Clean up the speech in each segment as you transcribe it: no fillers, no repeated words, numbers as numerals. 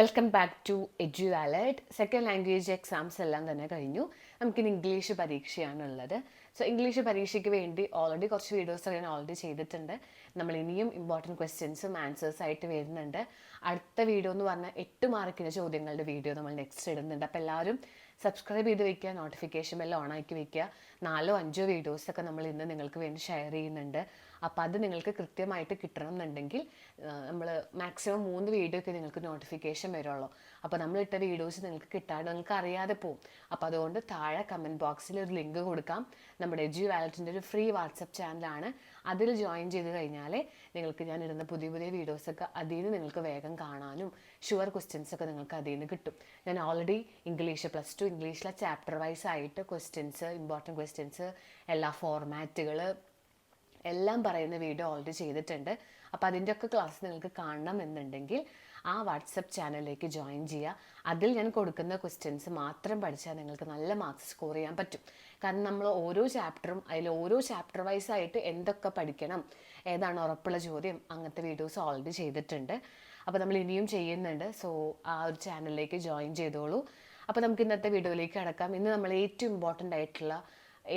Welcome back to Edu Wallet. Second language exams എല്ലാം തന്നെ കഴിഞ്ഞു. നമുക്കിനി ഇംഗ്ലീഷ് പരീക്ഷയാണുള്ളത്. സോ ഇംഗ്ലീഷ് പരീക്ഷയ്ക്ക് വേണ്ടി ഓൾറെഡി കുറച്ച് വീഡിയോസ് ഞാൻ ഓൾറെഡി ചെയ്തിട്ടുണ്ട്. നമ്മൾ ഇനിയും ഇമ്പോർട്ടൻറ്റ് ക്വസ്റ്റ്യൻസും ആൻസേഴ്സ് ആയിട്ട് വരുന്നുണ്ട്. അടുത്ത വീഡിയോ എന്ന് പറഞ്ഞാൽ 8 മാർക്കിൻ്റെ ചോദ്യങ്ങളുടെ വീഡിയോ നമ്മൾ നെക്സ്റ്റ് ഇടുന്നുണ്ട്. അപ്പോൾ എല്ലാവരും സബ്സ്ക്രൈബ് ചെയ്ത് വെക്കുക, നോട്ടിഫിക്കേഷൻ ബെൽ ഓൺ ആക്കി വെക്കുക. 4-5 വീഡിയോസൊക്കെ നമ്മൾ ഇന്ന് നിങ്ങൾക്ക് വേണ്ടി ഷെയർ ചെയ്യുന്നുണ്ട്. അപ്പോൾ അത് നിങ്ങൾക്ക് കൃത്യമായിട്ട് കിട്ടണം എന്നുണ്ടെങ്കിൽ നമ്മൾ മാക്സിമം 3 വീഡിയോയ്ക്ക് നിങ്ങൾക്ക് നോട്ടിഫിക്കേഷൻ വരുള്ളൂ. അപ്പോൾ നമ്മളിട്ട വീഡിയോസ് നിങ്ങൾക്ക് കിട്ടാതെ നിങ്ങൾക്ക് അറിയാതെ പോകും. അപ്പോൾ അതുകൊണ്ട് താഴെ കമൻറ്റ് ബോക്സിൽ ഒരു ലിങ്ക് കൊടുക്കാം. നമ്മുടെ എഡ്യു വാലറ്റിൻ്റെ ഒരു ഫ്രീ വാട്സപ്പ് ചാനലാണ്. അതിൽ ജോയിൻ ചെയ്ത് കഴിഞ്ഞാൽ നിങ്ങൾക്ക് ഞാൻ ഇടുന്ന പുതിയ പുതിയ വീഡിയോസൊക്കെ അതിൽ നിന്ന് നിങ്ങൾക്ക് വേഗം കാണാനും ഷുവർ ക്വസ്റ്റ്യൻസൊക്കെ നിങ്ങൾക്ക് അതിൽ നിന്ന് കിട്ടും. ഞാൻ ഓൾറെഡി ഇംഗ്ലീഷ് +2 ഇംഗ്ലീഷിലെ ചാപ്റ്റർ വൈസ് ആയിട്ട് ക്വസ്റ്റ്യൻസ്, ഇമ്പോർട്ടൻറ്റ് ക്വസ്റ്റ്യൻസ്, എല്ലാ ഫോർമാറ്റുകൾ എല്ലാം പറയുന്ന വീഡിയോ ഓൾറെഡി ചെയ്തിട്ടുണ്ട്. അപ്പോൾ അതിൻ്റെയൊക്കെ ക്ലാസ് നിങ്ങൾക്ക് കാണണം എന്നുണ്ടെങ്കിൽ ആ വാട്സപ്പ് ചാനലിലേക്ക് ജോയിൻ ചെയ്യുക. അതിൽ ഞാൻ കൊടുക്കുന്ന ക്വസ്റ്റ്യൻസ് മാത്രം പഠിച്ചാൽ നിങ്ങൾക്ക് നല്ല മാർക്സ് സ്കോർ ചെയ്യാൻ പറ്റും. കാരണം നമ്മൾ ഓരോ ചാപ്റ്ററും അതിൽ ഓരോ ചാപ്റ്റർ വൈസ് ആയിട്ട് എന്തൊക്കെ പഠിക്കണം, ഏതാണ് ഉറപ്പുള്ള ചോദ്യം, അങ്ങനത്തെ വീഡിയോസ് ഓൾറെഡി ചെയ്തിട്ടുണ്ട്. അപ്പോൾ നമ്മൾ ഇനിയും ചെയ്യുന്നുണ്ട്. സോ ആ ഒരു ചാനലിലേക്ക് ജോയിൻ ചെയ്തോളൂ. അപ്പോൾ നമുക്ക് ഇന്നത്തെ വീഡിയോയിലേക്ക് കടക്കാം. ഇന്ന് നമ്മൾ ഏറ്റവും ഇമ്പോർട്ടൻ്റ് ആയിട്ടുള്ള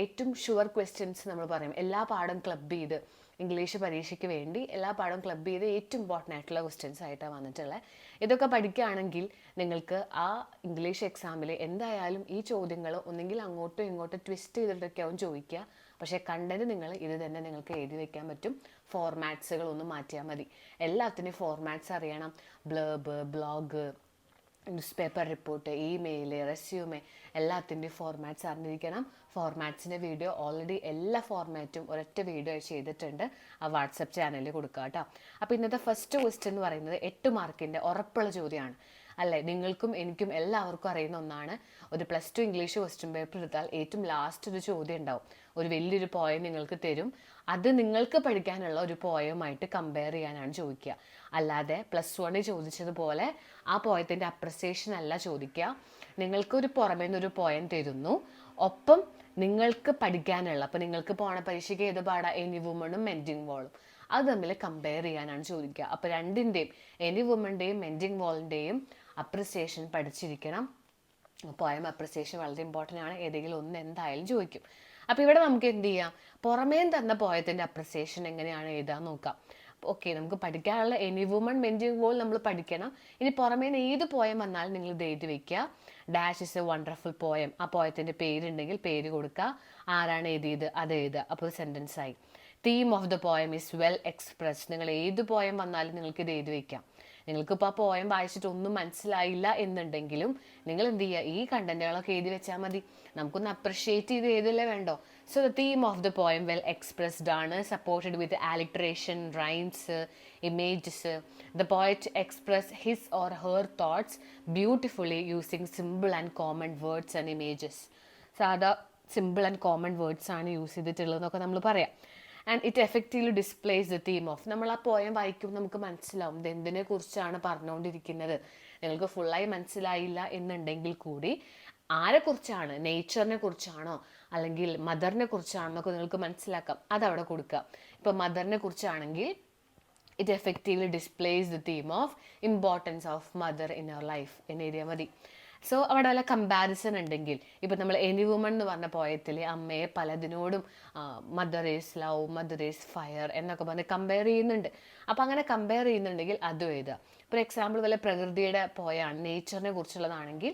ഏറ്റവും ഷുവർ ക്വസ്റ്റ്യൻസ് നമ്മൾ പറയും. എല്ലാ പാഠം ക്ലബ് ചെയ്ത് ഇംഗ്ലീഷ് പരീക്ഷയ്ക്ക് വേണ്ടി എല്ലാ പാഠം ക്ലബ് ചെയ്ത് ഏറ്റവും ഇമ്പോർട്ടൻ്റ് ആയിട്ടുള്ള ക്വസ്റ്റ്യൻസ് ആയിട്ടാണ് വന്നിട്ടുള്ളത്. ഇതൊക്കെ പഠിക്കുകയാണെങ്കിൽ നിങ്ങൾക്ക് ആ ഇംഗ്ലീഷ് എക്സാമിൽ എന്തായാലും ഈ ചോദ്യങ്ങൾ ഒന്നെങ്കിൽ അങ്ങോട്ടും ഇങ്ങോട്ടും ട്വിസ്റ്റ് ചെയ്തിട്ടൊക്കെ ആവും ചോദിക്കുക. പക്ഷേ കണ്ടന്റ് നിങ്ങൾ ഇത് തന്നെ നിങ്ങൾക്ക് എഴുതി വെക്കാൻ പറ്റും. ഫോർമാറ്റ്സുകളൊന്നും മാറ്റിയാൽ മതി. എല്ലാത്തിനും ഫോർമാറ്റ്സ് അറിയണം. Blurb, blog, news paper report, email, resume എല്ലാത്തിൻ്റെയും ഫോർമാറ്റ്സ് അറിഞ്ഞിരിക്കണം. ഫോർമാറ്റ്സിൻ്റെ വീഡിയോ ഓൾറെഡി എല്ലാ ഫോർമാറ്റും ഒരൊറ്റ വീഡിയോ ചെയ്തിട്ടുണ്ട്. ആ വാട്സപ്പ് ചാനലിൽ കൊടുക്കുക കേട്ടോ. അപ്പോൾ ഇന്നത്തെ ഫസ്റ്റ് ക്വസ്റ്റ്യൻ എന്ന് പറയുന്നത് 8 മാർക്കിൻ്റെ ഉറപ്പുള്ള ചോദ്യമാണ്. അല്ലേ, നിങ്ങൾക്കും എനിക്കും എല്ലാവർക്കും അറിയുന്ന ഒന്നാണ്. ഒരു +2 ഇംഗ്ലീഷ് ക്വസ്റ്റ്യൻ പേപ്പർ എടുത്താൽ ഏറ്റവും ലാസ്റ്റ് ഒരു ചോദ്യം ഉണ്ടാവും. ഒരു വലിയൊരു പോയം നിങ്ങൾക്ക് തരും. അത് നിങ്ങൾക്ക് പഠിക്കാനുള്ള ഒരു പോയമായിട്ട് കമ്പയർ ചെയ്യാനാണ് ചോദിക്കുക. അല്ലാതെ +1 ചോദിച്ചതുപോലെ ആ പോയത്തിൻ്റെ അപ്രിസിയേഷൻ അല്ല ചോദിക്കുക. നിങ്ങൾക്കൊരു പുറമേ നിന്നൊരു പോയം തരുന്നു, ഒപ്പം നിങ്ങൾക്ക് പഠിക്കാനുള്ള, അപ്പോൾ നിങ്ങൾക്ക് പോണ പരീക്ഷയ്ക്ക് ഏത് പാടാം, എനി വുമണും മെൻഡിങ് വോളും, അത് തമ്മിൽ കമ്പയർ ചെയ്യാനാണ് ചോദിക്കുക. അപ്പോൾ രണ്ടിൻ്റെയും, എനി വുമൻ്റെയും മെൻഡിങ് വോളിൻ്റെയും അപ്രിസിയേഷൻ പഠിച്ചിരിക്കണം. പോയം അപ്രിസിയേഷൻ വളരെ ഇമ്പോർട്ടൻ്റ് ആണ്. ഏതെങ്കിലും ഒന്ന് എന്തായാലും ചോദിക്കും. അപ്പോൾ ഇവിടെ നമുക്ക് എന്ത് ചെയ്യാം, പുറമേ തന്ന പോയത്തിൻ്റെ അപ്രിസിയേഷൻ എങ്ങനെയാണ് എഴുതാൻ നോക്കാം. ഓക്കെ, നമുക്ക് പഠിക്കാനുള്ള എനി വുമൺ മെൻഡിങ് വോൾ നമ്മൾ പഠിക്കണം. ഇനി പുറമേ നിന്ന് ഏത് പോയം വന്നാലും നിങ്ങൾ ഇത് എഴുതി വെക്കുക. Dash is A wonderful poem. ആ പോയത്തിൻ്റെ പേരുണ്ടെങ്കിൽ പേര് കൊടുക്കുക, ആരാണ് എഴുതിയത് അത് എഴുതുക. അപ്പോൾ സെൻറ്റൻസ് ആയി. Theme of the poem is well expressed. നിങ്ങൾ ഏത് പോയം വന്നാലും നിങ്ങൾക്ക് ഇത് എഴുതി വയ്ക്കാം. നിങ്ങൾക്കിപ്പോൾ ആ പോയം വായിച്ചിട്ട് ഒന്നും മനസ്സിലായില്ല എന്നുണ്ടെങ്കിലും നിങ്ങൾ എന്ത് ചെയ്യുക, ഈ കണ്ടന്റുകളൊക്കെ എഴുതി വെച്ചാൽ മതി. നമുക്കൊന്ന് അപ്രിഷിയേറ്റ് ചെയ്ത് എഴുതല്ലേ വേണ്ടോ. So the theme of the poem well expressed ആണ്, supported with alliteration, rhymes, images. The poet express his or her thoughts beautifully using simple and common words and images. സാധാ സിമ്പിൾ ആൻഡ് കോമൺ വേർഡ്സ് ആണ് use ചെയ്തിട്ടുള്ളതെന്നൊക്കെ നമ്മൾ പറയാം. And it effectively displays the theme of. നമ്മൾ ആ poem വായിക്കുമ്പോൾ നമുക്ക് മനസ്സിലാവും ഇത് എന്തിനെ കുറിച്ചാണ് പറഞ്ഞുകൊണ്ടിരിക്കുന്നത്. നിങ്ങൾക്ക് ഫുള്ളായി മനസ്സിലായില്ല എന്നുണ്ടെങ്കിൽ കൂടി ആരെക്കുറിച്ചാണ്, നേച്ചറിനെ കുറിച്ചാണോ അല്ലെങ്കിൽ മദറിനെ കുറിച്ചാണോ എന്നൊക്കെ നിങ്ങൾക്ക് മനസ്സിലാക്കാം. അതവിടെ കൊടുക്കുക. ഇപ്പോൾ മദറിനെ കുറിച്ചാണെങ്കിൽ it effectively displays the theme of importance of mother in our life എന്ന് എഴുതിയാൽ മതി. സോ അവിടെ വല്ല കമ്പാരിസൺ ഉണ്ടെങ്കിൽ, ഇപ്പം നമ്മൾ എനി വുമൺ എന്ന് പറഞ്ഞ പോയത്തിൽ അമ്മയെ പലതിനോടും mother is love, mother is fire എന്നൊക്കെ പറഞ്ഞ് കമ്പയർ ചെയ്യുന്നുണ്ട്. അപ്പോൾ അങ്ങനെ കമ്പയർ ചെയ്യുന്നുണ്ടെങ്കിൽ അതും എഴുതുക. ഫോർ എക്സാമ്പിൾ വല്ല പ്രകൃതിയുടെ പോയാണ്, നേച്ചറിനെ കുറിച്ചുള്ളതാണെങ്കിൽ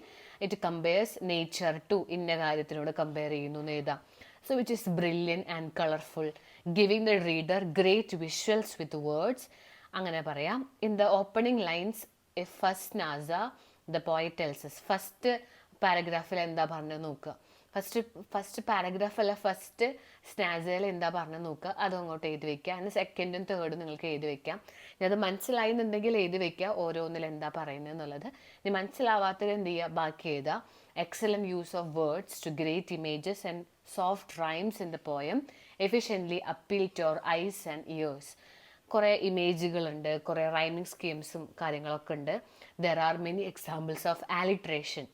ഇറ്റ് കമ്പയർസ് നേച്ചർ ടു ഇന്ന കാര്യത്തിനോട് കമ്പയർ ചെയ്യുന്നു എന്ന് എഴുതാം. So which is brilliant and colourful, giving the reader great visuals with words. അങ്ങനെ പറയാം. In the opening lines if first stanza the poet tells us. First പാരഗ്രാഫിൽ എന്താ പറഞ്ഞത് നോക്കുക. ഫസ്റ്റ് പാരഗ്രാഫ് അല്ല, ഫസ്റ്റ് സ്നാസയിൽ എന്താ പറഞ്ഞത് നോക്കുക. അതും അങ്ങോട്ട് എഴുതി വെക്കുക. അതിന് സെക്കൻഡും തേർഡും നിങ്ങൾക്ക് എഴുതി വെക്കാം. ഇനി അത് മനസ്സിലായി എന്നുണ്ടെങ്കിൽ എഴുതി വെക്കുക ഓരോന്നിൽ എന്താ പറയുന്നത് എന്നുള്ളത്. ഇനി മനസ്സിലാവാത്തത് എന്ത് ചെയ്യുക, ബാക്കി എഴുതുക. Excellent use of words to great images and soft rhymes in the poem efficiently appeal to our eyes and ears. കുറേ ഇമേജുകളുണ്ട്, കുറേ റൈമിങ് സ്കീംസും കാര്യങ്ങളൊക്കെ ഉണ്ട്. There are many examples of alliteration.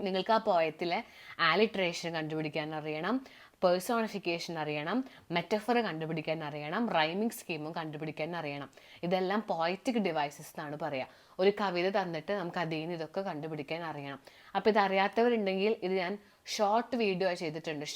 നിങ്ങൾക്ക് ആ പോയത്തിലെ ആലിട്രേഷൻ കണ്ടുപിടിക്കാൻ അറിയണം. പേഴ്സോണിഫിക്കേഷൻ അറിയണം, മെറ്റഫർ കണ്ടുപിടിക്കാൻ അറിയണം, റൈമിംഗ് സ്കീമും കണ്ടുപിടിക്കാൻ അറിയണം. ഇതെല്ലാം പോയറ്റിക് ഡിവൈസസ് എന്നാണ് പറയുക. ഒരു കവിത തന്നിട്ട് നമുക്ക് അതിൽ നിന്ന് ഇതൊക്കെ കണ്ടുപിടിക്കാൻ അറിയണം. അപ്പോൾ ഇതറിയാത്തവരുണ്ടെങ്കിൽ ഇത് ഞാൻ ഷോർട്ട് വീഡിയോ ചെയ്തിട്ടുണ്ട്.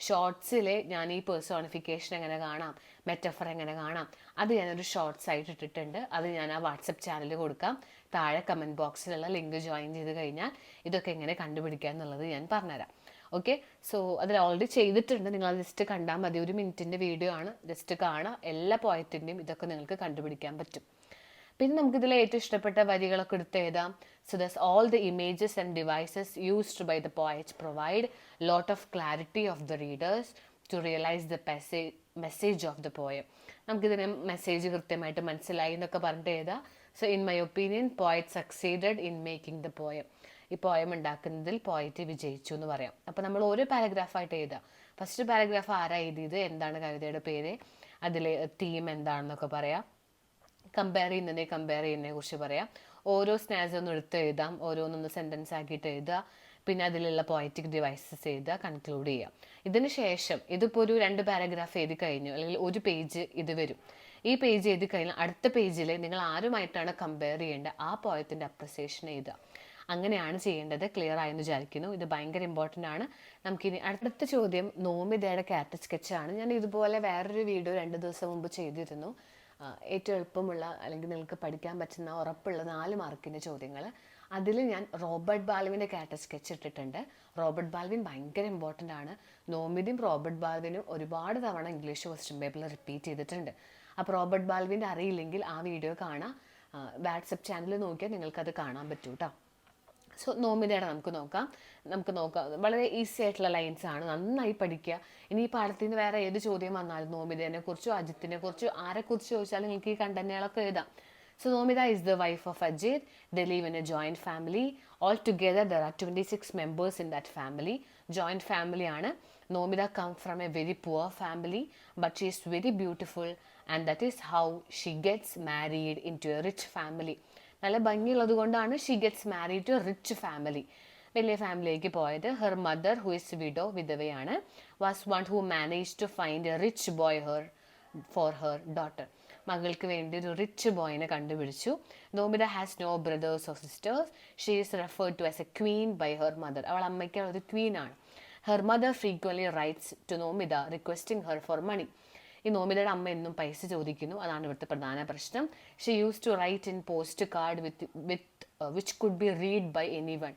ഷോർട്സിൽ ഞാൻ ഈ പേഴ്സോണിഫിക്കേഷൻ എങ്ങനെ കാണാം, മെറ്റഫർ എങ്ങനെ കാണാം, അത് ഞാനൊരു ഷോർട്സ് ആയിട്ട് ഇട്ടിട്ടുണ്ട്. അത് ഞാൻ ആ വാട്സപ്പ് ചാനലിൽ കൊടുക്കാം. താഴെ കമൻറ്റ് ബോക്സിലുള്ള ലിങ്ക് ജോയിൻ ചെയ്ത് കഴിഞ്ഞാൽ ഇതൊക്കെ എങ്ങനെ കണ്ടുപിടിക്കുക എന്നുള്ളത് ഞാൻ പറഞ്ഞുതരാം. ഓക്കെ, സോ അതിൽ ഓൾറെഡി ചെയ്തിട്ടുണ്ട്. നിങ്ങൾ അത് ജസ്റ്റ് കണ്ടാൽ മതി. 1 മിനിറ്റിൻ്റെ വീഡിയോ ആണ്. ജസ്റ്റ് കാണാം. എല്ലാ പോയറ്റിൻ്റെയും ഇതൊക്കെ നിങ്ങൾക്ക് കണ്ടുപിടിക്കാൻ പറ്റും. പിന്നെ നമുക്കിതിൽ ഏറ്റവും ഇഷ്ടപ്പെട്ട വരികളൊക്കെ എടുത്ത് എഴുതാം. So thus all the images and devices used by the poet provide lot of clarity of the readers to realise the message of the poem. നമുക്കിതിനെ മെസ്സേജ് കൃത്യമായിട്ട് മനസ്സിലായി എന്നൊക്കെ പറഞ്ഞിട്ട് എഴുതാം. So in my opinion poet succeeded in making the poem. ഈ poem ഉണ്ടാക്കുന്നതിൽ poet വിജയിച്ചു എന്ന് പറയാം. അപ്പോൾ നമ്മൾ ഓരോ പാരഗ്രാഫായിട്ട് എഴുതാം. ഫസ്റ്റ് പാരഗ്രാഫ് ആരാ എഴുതിയത്, എന്താണ് കവിതയുടെ പേര്, അതിലെ തീം എന്താണെന്നൊക്കെ പറയാം. കമ്പയർ ചെയ്യുന്നതിനെ കുറിച്ച് പറയാം. ഓരോ സ്നാസ് ഒന്ന് എടുത്ത് എഴുതാം, ഓരോന്നൊന്ന് സെൻറ്റൻസ് ആക്കിയിട്ട് എഴുതുക. പിന്നെ അതിലുള്ള പോയറ്റിക് ഡിവൈസസ് എഴുതുക, കൺക്ലൂഡ് ചെയ്യാം. ഇതിന് ശേഷം ഇതിപ്പോൾ ഒരു 2 പാരഗ്രാഫ് എഴുതി കഴിഞ്ഞു, അല്ലെങ്കിൽ ഒരു പേജ് ഇത് വരും. ഈ പേജ് എഴുതി കഴിഞ്ഞാൽ അടുത്ത പേജിൽ നിങ്ങൾ ആരുമായിട്ടാണ് കമ്പയർ ചെയ്യേണ്ടത് ആ പോയത്തിൻ്റെ അപ്രിസിയേഷൻ എഴുതുക. അങ്ങനെയാണ് ചെയ്യേണ്ടത്. ക്ലിയർ ആയെന്ന് വിചാരിക്കുന്നു. ഇത് ഭയങ്കര ഇമ്പോർട്ടൻ്റ് ആണ്. നമുക്കിനി അടുത്ത ചോദ്യം നോമിതയുടെ ക്യാരക്ടർ സ്കെച്ചാണ്. ഞാൻ ഇതുപോലെ വേറൊരു വീഡിയോ 2 ദിവസം മുമ്പ് ചെയ്തിരുന്നു. ഏറ്റവും എളുപ്പമുള്ള അല്ലെങ്കിൽ നിങ്ങൾക്ക് പഠിക്കാൻ പറ്റുന്ന ഉറപ്പുള്ള 4 മാർക്കിൻ്റെ ചോദ്യങ്ങൾ. അതിൽ ഞാൻ റോബർട്ട് ബാൽവിൻ്റെ ക്യാരക്ടർ സ്കെച്ച് ഇട്ടിട്ടുണ്ട്. റോബർട്ട് ബാൽവിൻ ഭയങ്കര ഇമ്പോർട്ടൻ്റ് ആണ്. നോമിതയും റോബർട്ട് ബാൽവിനും ഒരുപാട് തവണ ഇംഗ്ലീഷ് ക്വസ്റ്റ്യൻ പേപ്പറിൽ റിപ്പീറ്റ് ചെയ്തിട്ടുണ്ട്. അപ്പോൾ റോബർട്ട് ബാൽവിൻ്റെ അറിയില്ലെങ്കിൽ ആ വീഡിയോ കാണാം. വാട്സപ്പ് ചാനൽ നോക്കിയാൽ നിങ്ങൾക്കത് കാണാൻ പറ്റൂ കേട്ടോ. സോ നോമിതയുടെ നമുക്ക് നോക്കാം. വളരെ ഈസി ആയിട്ടുള്ള ലൈൻസ് ആണ്. നന്നായി പഠിക്കുക. ഇനി ഈ പാഠത്തിൽ നിന്ന് വേറെ ഏത് ചോദ്യം വന്നാലും നോമിതയെ കുറിച്ചോ അജിത്തിനെ കുറിച്ചോ ആരെക്കുറിച്ച് ചോദിച്ചാലും നിങ്ങൾക്ക് ഈ കണ്ടന്റുകളൊക്കെ എഴുതാം. So Nomita is the wife of Ajit. They live in a joint family. Altogether there are 26 members in that family. Joint family aanu. Nomita comes from a very poor family, but she is very beautiful, and that is how she gets married into a rich family. നല്ല ഭംഗിയുള്ളത് കൊണ്ടാണ് she gets married to rich family. വലിയ ഫാമിലിയിലേക്ക് പോയത്. Her mother who is widow, വിധവയാണ്, was one who manage to find a rich boy for her daughter. മകൾക്ക് വേണ്ടി ഒരു റിച്ച് ബോയിനെ കണ്ടുപിടിച്ചു. Nomita has no brothers or sisters. She is referred to as a queen by her mother. അവൾ അമ്മയ്ക്ക് ഒരു ക്വീനാണ്. Her mother frequently writes to Nomita requesting her for money. ഈ നോമിതയുടെ അമ്മ എന്നും പൈസ ചോദിക്കുന്നു. അതാണ് ഇവിടുത്തെ പ്രധാന പ്രശ്നം. She use to write in post card which could be read by any one.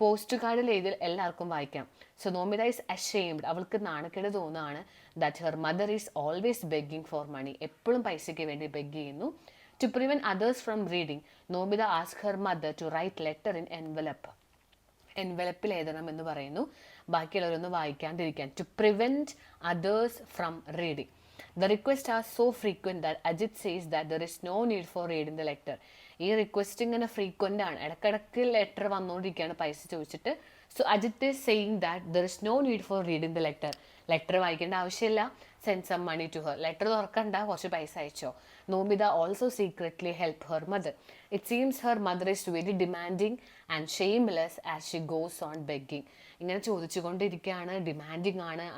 Post കാർഡിൽ എഴുതി എല്ലാവർക്കും വായിക്കാം. So Nomita is ashamed. അവൾക്ക് നാണക്കേട് തോന്നുകയാണ്. That her mother is always begging for money. എപ്പോഴും പൈസയ്ക്ക് വേണ്ടി ബെഗ് ചെയ്യുന്നു. To prevent others from reading, Nomita ask her mother to write letter in എൻവലപ്പിൽ എഴുതണം എന്ന് പറയുന്നു. ബാക്കിയുള്ളവരൊന്നും വായിക്കാണ്ടിരിക്കാൻ. To prevent others from reading. The requests are so frequent that Ajit says that there is no need for reading the letter. ഈ request ഇങ്ങനെ frequent ആണ്. ഇടയ്ക്കിടയ്ക്ക് ലെറ്റർ വന്നുകൊണ്ടിരിക്കുകയാണ് പൈസ ചോദിച്ചിട്ട്. So Ajith is saying that there is no need for reading the letter. Letter വായിക്കേണ്ട ആവശ്യമില്ല. Send some money to her. Letter തുറക്കണ്ട, കുറച്ച് പൈസ അയച്ചോ. Nomita also secretly help her mother. It seems her mother is very demanding and shameless as she goes on begging. ഇങ്ങനെ ചോദിച്ചുകൊണ്ടിരിക്കുകയാണ്, demanding ആണ്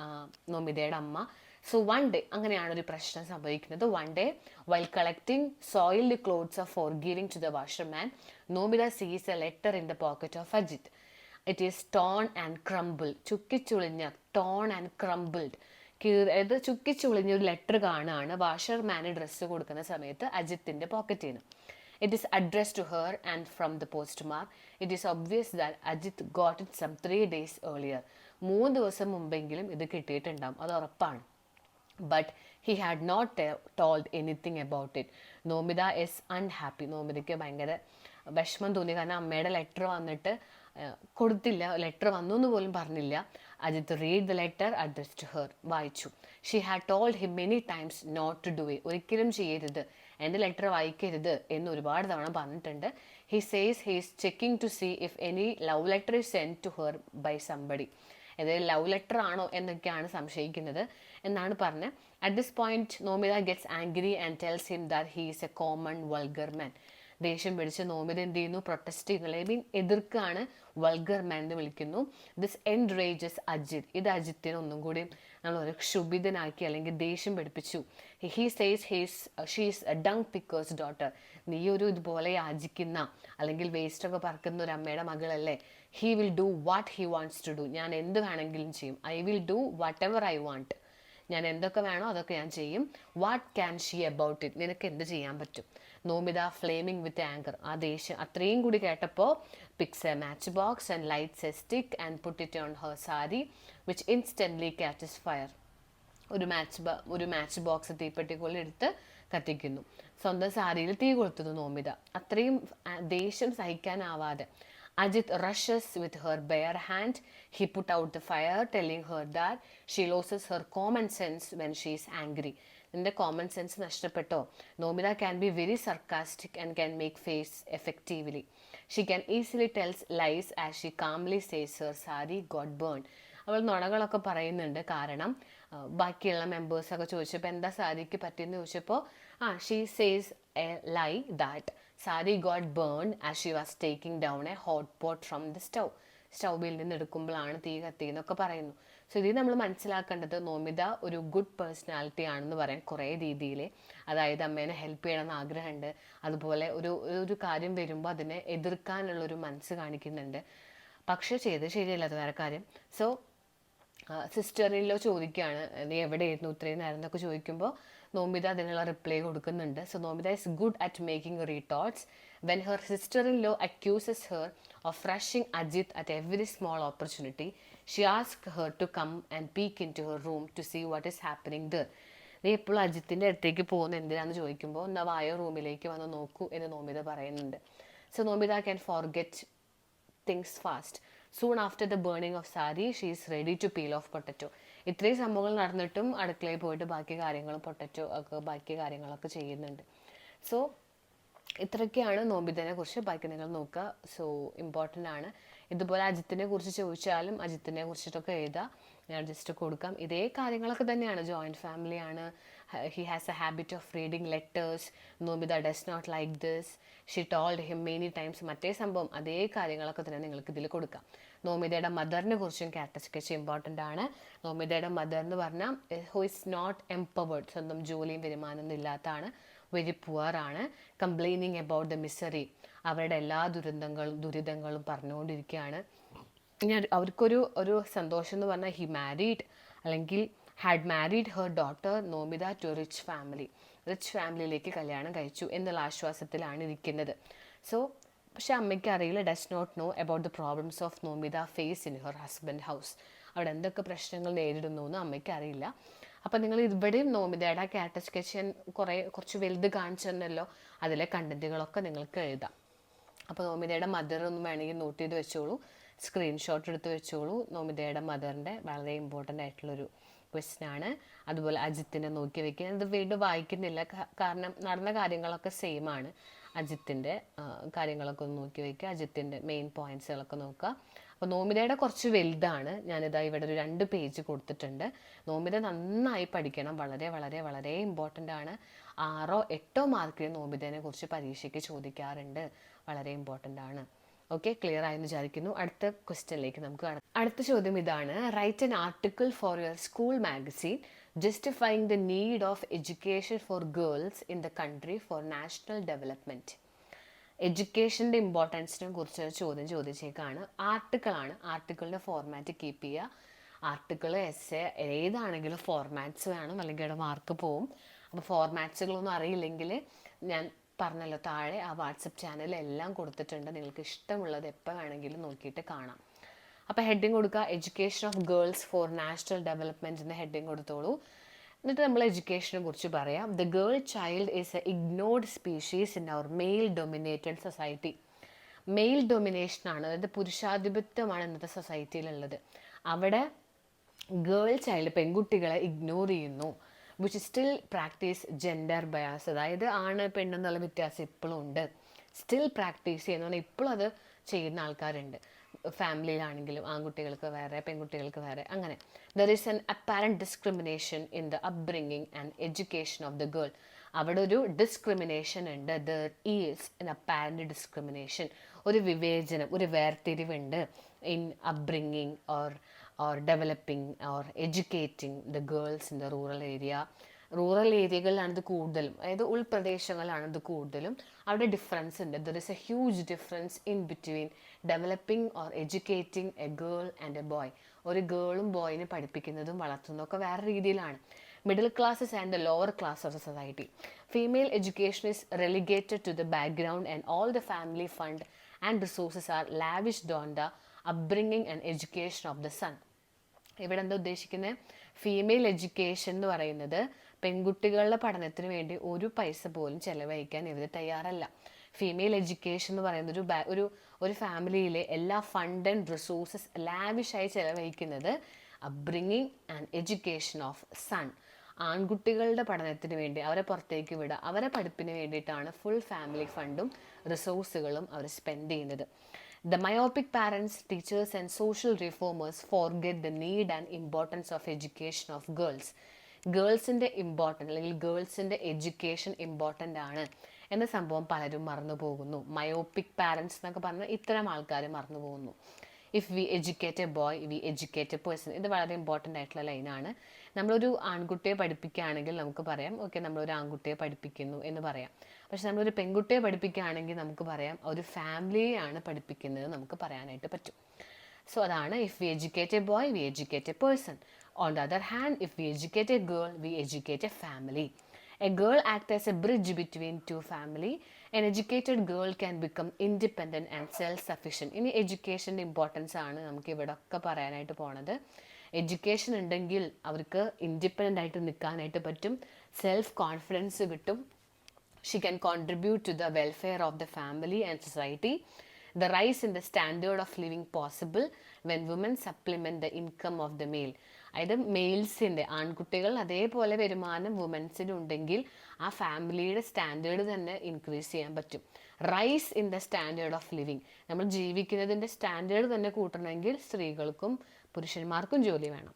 നോമിതയുടെ അമ്മ. സോ വൺ ഡേ, അങ്ങനെയാണ് ഒരു പ്രശ്നം സംഭവിക്കുന്നത്. One day while collecting soiled clothes off for giving to the washerman, Nomita sees a letter in the pocket of Ajith. It is torn and crumble. ചുക്കിച്ചുളിഞ്ഞ, torn and crumbled, അതായത് ചുക്കിച്ചുളിഞ്ഞ ഒരു ലെറ്റർ കാണുകയാണ് വാഷർമാന് dress കൊടുക്കുന്ന സമയത്ത് അജിത്തിൻ്റെ പോക്കറ്റിൽ നിന്ന്. It is addressed to her and from the postmark. It is obvious that Ajit got it some 3 days earlier. 3 ദിവസം മുമ്പെങ്കിലും ഇത് കിട്ടിയിട്ടുണ്ടാവും, അത് ഉറപ്പാണ്. But he had not told anything about it. Nomita is unhappy. നോമിതയ്ക്ക് ഭയങ്കര വിഷമം തോന്നി. കാരണം അമ്മയുടെ ലെറ്റർ വന്നിട്ട് കൊടുത്തില്ല, ലെറ്റർ വന്നു എന്ന് പോലും പറഞ്ഞില്ല. Ajith read the letter addressed to her. വായിച്ചു. She had told him many times not to do it. ഒരിക്കലും ചെയ്യരുത്, എൻ്റെ ലെറ്റർ വായിക്കരുത് എന്ന് ഒരുപാട് തവണ പറഞ്ഞിട്ടുണ്ട്. He says he is checking to see if any love letter is send to her by somebody. അതായത് ലവ് ലെറ്റർ ആണോ എന്നൊക്കെയാണ് സംശയിക്കുന്നത് എന്നാണ് പറഞ്ഞത്. At this point Nomita gets angry and tells him that he is a common vulgar മാൻ. ദേഷ്യം പിടിച്ച് നോമിത എന്ത് ചെയ്യുന്നു, പ്രൊട്ടസ്റ്റ് ചെയ്യുന്നില്ല, ഐ മീൻ എതിർക്കാണ്, വൾഗർ മാൻ എന്ന് വിളിക്കുന്നു. ദിസ് എൻറേജസ് അജിത്, ഇത് അജിത്തിനെ ഒന്നും കൂടി നമ്മൾ ഒരു ക്ഷുഭിതനാക്കി അല്ലെങ്കിൽ ദേഷ്യം പിടിപ്പിച്ചു. He says she's a dung picker's daughter, നീ ഒരു ഇതുപോലെ യാചിക്കുന്ന അല്ലെങ്കിൽ വേസ്റ്റൊക്കെ പറക്കുന്ന ഒരു അമ്മയുടെ മകളല്ലേ. He will do what he wants to do, ഞാൻ എന്ത് വേണമെങ്കിലും ചെയ്യും. I will do whatever I want, ഞാൻ എന്തൊക്കെ വേണോ അതൊക്കെ ഞാൻ ചെയ്യും. What can she about it, നിനക്ക് എന്ത് ചെയ്യാൻ പറ്റും. നോമിത ഫ്ലേമിംഗ് വിത്ത് ആങ്കർ, ആ ദേഷ്യം അത്രയും കൂടി കേട്ടപ്പോൾ picks a match box and lights a stick and put it on her sari which instantly catches fire. ഒരു മാച്ച് ബോക്സ് തീപ്പെട്ടിക്കുള്ളിൽ എടുത്ത് കത്തിക്കുന്നു. സ്വന്തം സാരിയിൽ തീ കൊളുത്തുന്നു നോമിത, അത്രയും ദേഷ്യം സഹിക്കാനാവാതെ. Ajit rushes with her bare hand. He put out the fire, telling her that she loses her common sense when she is angry. നിന്റെ കോമൺ സെൻസ് നഷ്ടപ്പെട്ടോ. Nomita can be very sarcastic and can make face effectively. She can easily tells lies as she calmly says her sari got burn. അവൾ നുണകളൊക്കെ പറയുന്നുണ്ട്. കാരണം ബാക്കിയുള്ള മെമ്പേഴ്സൊക്കെ ചോദിച്ചപ്പോൾ എന്താ സാരിക്ക് പറ്റിയെന്ന് ചോദിച്ചപ്പോൾ she says a lie that sari got burn as she was taking down a hot pot from the സ്റ്റൗവിൽ നിന്ന് എടുക്കുമ്പോഴാണ് തീ കത്തിയെന്നൊക്കെ പറയുന്നു. സോ ഇതിൽ നമ്മൾ മനസ്സിലാക്കേണ്ടത് നോമിത ഒരു ഗുഡ് പേഴ്സണാലിറ്റി ആണെന്ന് പറയാം കുറേ രീതിയിൽ. അതായത് അമ്മേനെ ഹെൽപ്പ് ചെയ്യണമെന്ന് ആഗ്രഹമുണ്ട്, അതുപോലെ ഒരു കാര്യം വരുമ്പോൾ അതിനെ എതിർക്കാനുള്ളൊരു മനസ്സ് കാണിക്കുന്നുണ്ട്. പക്ഷെ ചെയ്ത് ശരിയല്ല, അത് വേറെ കാര്യം. സോ സിസ്റ്ററിലോ ചോദിക്കുകയാണ് നീ എവിടെയായിരുന്നു ഇത്രയും നേരം എന്നൊക്കെ ചോദിക്കുമ്പോൾ നോമിത അതിനുള്ള റിപ്ലൈ കൊടുക്കുന്നുണ്ട്. So Nomita is good at making retorts. When her sister in law accuses her of rushing Ajith at every small opportunity, she ask her to come and peek in to her room to see what is happening there. നീ എപ്പോഴും അജിത്തിൻ്റെ അടുത്തേക്ക് പോകുന്ന എന്തിനാന്ന് ചോദിക്കുമ്പോൾ എന്നാ വായോ റൂമിലേക്ക് വന്ന് നോക്കൂ എന്ന് നോമിത പറയുന്നുണ്ട്. So Nomita can forget things fast. Soon after the burning of sari, she is ready to peel off potato. ഇത്രയും സംഭവങ്ങൾ നടന്നിട്ടും അടുക്കളയിൽ പോയിട്ട് ബാക്കി കാര്യങ്ങളൊക്കെ ചെയ്യുന്നുണ്ട്. സോ ഇത്രയൊക്കെയാണ് നോമിതനെ കുറിച്ച്. ബാക്കി നിങ്ങൾ നോക്കുക. സോ ഇമ്പോർട്ടൻ്റ് ആണ്. ഇതുപോലെ അജിത്തിനെ കുറിച്ച് ചോദിച്ചാലും അജിത്തിനെ കുറിച്ചിട്ടൊക്കെ എഴുതാം, ഞാൻ ജസ്റ്റ് കൊടുക്കാം. ഇതേ കാര്യങ്ങളൊക്കെ തന്നെയാണ്. ജോയിൻറ്റ് ഫാമിലിയാണ്. He has a habit of reading letters. Nomita does not like this. She told him many times. മറ്റേ സംഭവം അതേ കാര്യങ്ങളൊക്കെ തന്നെ നിങ്ങൾക്ക് ഇതിൽ കൊടുക്കാം. നോമിതയുടെ മദറിനെ കുറിച്ചും ക്യാരക്ടർ സ്കെച്ച് ഇമ്പോർട്ടൻ്റ് ആണ്. നോമിതയുടെ മദർ എന്ന് പറഞ്ഞാൽ ഹു ഇസ് നോട്ട് എംപവേർഡ്, സ്വന്തം ജോലിയും വരുമാനമൊന്നും ഇല്ലാത്തതാണ്, വെരി പുവർ ആണ്. കംപ്ലൈനിങ് അബൌട്ട് ദ മിസറി, അവരുടെ എല്ലാ ദുരിതങ്ങളും പറഞ്ഞുകൊണ്ടിരിക്കുകയാണ്. ഇനി അവർക്കൊരു സന്തോഷം എന്ന് പറഞ്ഞാൽ ഹി മാരീഡ് അല്ലെങ്കിൽ had married her daughter Nomita to rich ഫാമിലിയിലേക്ക് കല്യാണം കഴിച്ചു എന്നുള്ള ആശ്വാസത്തിലാണ് ഇരിക്കുന്നത്. സോ പക്ഷെ അമ്മയ്ക്ക് അറിയില്ല, does not know about the problems of Nomita face in her husband house. അവിടെ എന്തൊക്കെ പ്രശ്നങ്ങൾ നേരിടുന്നു എന്ന് അമ്മയ്ക്ക് അറിയില്ല. അപ്പം നിങ്ങൾ ഇവിടെയും നോമിതയുടെ ക്യാരക്ടർ സ്കെച്ച് കുറച്ച് വലുത് കാണിച്ചു തന്നല്ലോ, അതിലെ കണ്ടന്റുകളൊക്കെ നിങ്ങൾക്ക് എഴുതാം. അപ്പോൾ നോമിതയുടെ മദർ ഒന്നും വേണമെങ്കിൽ നോട്ട് ചെയ്ത് വെച്ചോളൂ, സ്ക്രീൻഷോട്ട് എടുത്ത് വെച്ചോളൂ. നോമിതയുടെ മദറിൻ്റെ വളരെ ഇമ്പോർട്ടൻ്റ് ആയിട്ടുള്ളൊരു ക്വസ്റ്റ്യൻ ആണ്. അതുപോലെ അജിത്തിനെ നോക്കി വെക്കുക. ഇത് വീണ്ടും വായിക്കുന്നില്ല, കാരണം നടന്ന കാര്യങ്ങളൊക്കെ സെയിം ആണ്. അജിത്തിൻ്റെ കാര്യങ്ങളൊക്കെ ഒന്ന് നോക്കി വയ്ക്കുക, അജിത്തിൻ്റെ മെയിൻ പോയിന്റ്സുകളൊക്കെ നോക്കുക. അപ്പോൾ നോമിതയുടെ കുറച്ച് വലുതാണ്. ഞാനിതാ ഇവിടെ ഒരു 2 പേജ് കൊടുത്തിട്ടുണ്ട്. നോമിത നന്നായി പഠിക്കണം, വളരെ വളരെ വളരെ ഇമ്പോർട്ടൻ്റ് ആണ്. 6 or 8 മാർക്കിന് നോമിതനെ കുറിച്ച് പരീക്ഷയ്ക്ക് ചോദിക്കാറുണ്ട്, വളരെ ഇമ്പോർട്ടൻ്റ് ആണ്. ഓക്കെ, ക്ലിയർ ആയെന്ന് വിചാരിക്കുന്നു. അടുത്ത ക്വസ്റ്റ്യനിലേക്ക് നമുക്ക് കാണാം. അടുത്ത ചോദ്യം ഇതാണ്: write an article for your school magazine justifying the need of education for girls in the country for national development. എഡ്യൂക്കേഷൻ്റെ ഇമ്പോർട്ടൻസിനെ കുറിച്ച് ചോദ്യം ചോദിച്ചേക്കാണ്. ആർട്ടിക്കിളാണ്, ആർട്ടിക്കിളിൻ്റെ ഫോർമാറ്റ് കീപ്പ് ചെയ്യുക. ആർട്ടിക്കിൾ, എസ്സേ ഏതാണെങ്കിലും ഫോർമാറ്റ്സ് വേണം, അല്ലെങ്കിൽ അവിടെ മാർക്ക് പോവും. അപ്പോൾ ഫോർമാറ്റ്സുകളൊന്നും അറിയില്ലെങ്കിൽ ഞാൻ പറഞ്ഞല്ലോ താഴെ ആ വാട്സപ്പ് ചാനലിൽ എല്ലാം കൊടുത്തിട്ടുണ്ട്, നിങ്ങൾക്ക് ഇഷ്ടമുള്ളത് എപ്പോൾ വേണമെങ്കിലും നോക്കിയിട്ട് കാണാം. അപ്പോൾ ഹെഡിങ് കൊടുക്കുക, education of girls for national development എന്ന ഹെഡിങ് കൊടുത്തോളൂ. എന്നിട്ട് നമ്മൾ എഡ്യൂക്കേഷനെ കുറിച്ച് പറയാം. The girl child is a ignored species in our male dominated society. Male ഡൊമിനേഷനാണ്, അതായത് പുരുഷാധിപത്യമാണ് ഇന്നത്തെ സൊസൈറ്റിയിലുള്ളത്. അവിടെ ഗേൾ ചൈൽഡ്, പെൺകുട്ടികളെ ഇഗ്നോർ ചെയ്യുന്നു. Which still practice gender bias, അതായത് ആണ് പെണ്ണെന്നുള്ള വ്യത്യാസം ഇപ്പോഴും ഉണ്ട്, സ്റ്റിൽ പ്രാക്ടീസ് ചെയ്യുന്ന, ഇപ്പോഴും അത് ചെയ്യുന്ന ആൾക്കാരുണ്ട്. ഫാമിലിയിലാണെങ്കിലും ആൺകുട്ടികൾക്ക് വേറെ പെൺകുട്ടികൾക്ക് വേറെ, അങ്ങനെ. There is an apparent discrimination in the upbringing and education of the girl. അവിടെ ഒരു ഡിസ്ക്രിമിനേഷൻ ഉണ്ട്. There is an apparent discrimination, ഒരു വിവേചനം, ഒരു വേർതിരിവുണ്ട് in upbringing or developing or educating the girls in the rural area. Rural ഏരിയകളിലാണ് ഇത് കൂടുതലും, അതായത് ഉൾപ്രദേശങ്ങളാണ് ഇത് കൂടുതലും. അവിടെ ഡിഫറൻസ് ഉണ്ട്. There is a huge difference in between developing or educating a girl and a boy. ഒരു ഗേളും ബോയിനെ പഠിപ്പിക്കുന്നതും വളർത്തുന്നതൊക്കെ വേറെ രീതിയിലാണ്. Middle classes and the lower class of the society. Female education is relegated to the background and all the family fund and resources are lavished on the upbringing and education of the son. ഇവിടെ എന്താ ഉദ്ദേശിക്കുന്നത്? Female education എന്ന് പറയുന്നത് പെൺകുട്ടികളുടെ പഠനത്തിന് വേണ്ടി ഒരു പൈസ പോലും ചെലവഴിക്കാൻ ഇവർ തയ്യാറല്ല. ഫീമെയിൽ എഡ്യൂക്കേഷൻ എന്ന് പറയുന്നത് ഒരു ഫാമിലിയിലെ എല്ലാ ഫണ്ട് ആൻഡ് റിസോഴ്സസ് ലാവിഷായി ചെലവഴിക്കുന്നത് upbringing and education of son, ആൺകുട്ടികളുടെ പഠനത്തിന് വേണ്ടി, അവരെ പുറത്തേക്ക് വിടുക, അവരെ പഠിപ്പിന് വേണ്ടിയിട്ടാണ് ഫുൾ ഫാമിലി ഫണ്ടും റിസോഴ്സുകളും അവർ സ്പെൻഡ് ചെയ്യുന്നത്. The myopic parents, teachers and social reformers forget the need and importance of education of girls. ഗേൾസിൻ്റെ ഇമ്പോർട്ടൻ്റ് അല്ലെങ്കിൽ ഗേൾസിൻ്റെ എഡ്യൂക്കേഷൻ ഇമ്പോർട്ടൻ്റ് ആണ് എന്ന സംഭവം പലരും മറന്നു പോകുന്നു. മയോപ്പിക് പാരൻസ് എന്നൊക്കെ പറഞ്ഞാൽ ഇത്തരം ആൾക്കാർ മറന്നു പോകുന്നു. If we educate a boy we educate a person. ഇത് വളരെ ഇമ്പോർട്ടൻ്റ് ആയിട്ടുള്ള ലൈനാണ്. നമ്മളൊരു ആൺകുട്ടിയെ പഠിപ്പിക്കുകയാണെങ്കിൽ നമുക്ക് പറയാം ഓക്കെ നമ്മളൊരു ആൺകുട്ടിയെ പഠിപ്പിക്കുന്നു എന്ന് പറയാം. പക്ഷെ നമ്മളൊരു പെൺകുട്ടിയെ പഠിപ്പിക്കുകയാണെങ്കിൽ നമുക്ക് പറയാം ഒരു ഫാമിലിയെയാണ് പഠിപ്പിക്കുന്നത് നമുക്ക് പറയാനായിട്ട് പറ്റും. സോ അതാണ് if we educate a boy we educate a person. On the other hand if we educate a girl we educate a family. A girl acts as a bridge between two family. An educated girl can become independent and self-sufficient. ഇനി എഡ്യൂക്കേഷൻ്റെ importance ആണ് നമുക്ക് ഇവിടെ ഒക്കെ പറയാനായിട്ട് പോണത്. Education ഉണ്ടെങ്കിൽ അവർക്ക് independent ആയിട്ട് നിൽക്കാനായിട്ട് പറ്റും, സെൽഫ് കോൺഫിഡൻസ് കിട്ടും. She can contribute to the welfare of the family and society. The rise in the standard of living possible when women supplement the income of the male. അതായത് മെയിൽസിൻ്റെ, ആൺകുട്ടികൾ അതേപോലെ വരുമാനം വുമൻസിനുണ്ടെങ്കിൽ ആ ഫാമിലിയുടെ സ്റ്റാൻഡേർഡ് തന്നെ ഇൻക്രീസ് ചെയ്യാൻ പറ്റും. Rice in the standard of living, നമ്മൾ ജീവിക്കുന്നതിൻ്റെ സ്റ്റാൻഡേർഡ് തന്നെ കൂട്ടണമെങ്കിൽ സ്ത്രീകൾക്കും പുരുഷന്മാർക്കും ജോലി വേണം.